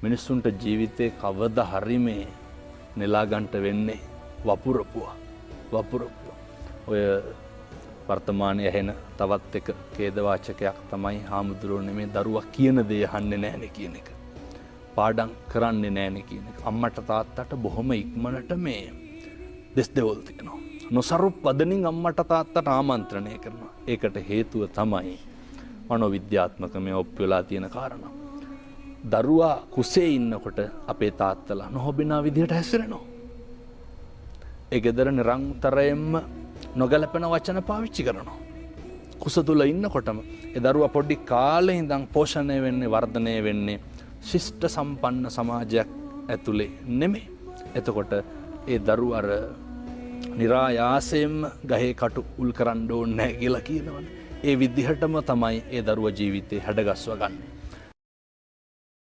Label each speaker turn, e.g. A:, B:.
A: මිනිස්සුන්ට ජීවිතේ කවදා හරි මේ නෙලා ගන්නට වෙන්නේ වපුරපුවා. ඔය වර්තමානයේ ඇහෙන තවත් එක ඛේදවාචකයක් තමයි හාමුදුරුවනේ මේ දරුවා කියන දේ අහන්නේ නැහනේ කියන එක. පාඩම් කරන්නේ නැහනේ කියන එක. අම්මට තාත්තට බොහොම ඉක්මනට මේ දෙස් දෙවොල් තියෙනවා. නොසරු පදනින් අම්මට තාත්තට ආමන්ත්‍රණය කරනවා. ඒකට හේතුව තමයි මනෝවිද්‍යාත්මක මේ ඔප්පු වෙලා තියෙන කාරණා. දරුවා කුසේ ඉන්නකොට අපේ තාත්තලා නොහොබිනා විදිහට හැසිරෙනවා. ඒ ගෙදර නිරන්තරයෙන්ම නොගැලපෙන වචන පාවිච්චි කරනවා. කුස තුල ඉන්නකොටම ඒ දරුවා පොඩි කාලේ ඉඳන් පෝෂණය වෙන්නේ වර්ධනය වෙන්නේ ශිෂ්ට සම්පන්න සමාජයක් ඇතුලේ නෙමෙයි. එතකොට ඒ දරුවා අර નિરાයාසයෙන්ම ගහේ කටු උල් කරන්න ඕනේ නැහැ කියලා කියනවනේ. ඒ විදිහටම තමයි ඒ දරුවා ජීවිතේ හැඩගස්ව ගන්නේ.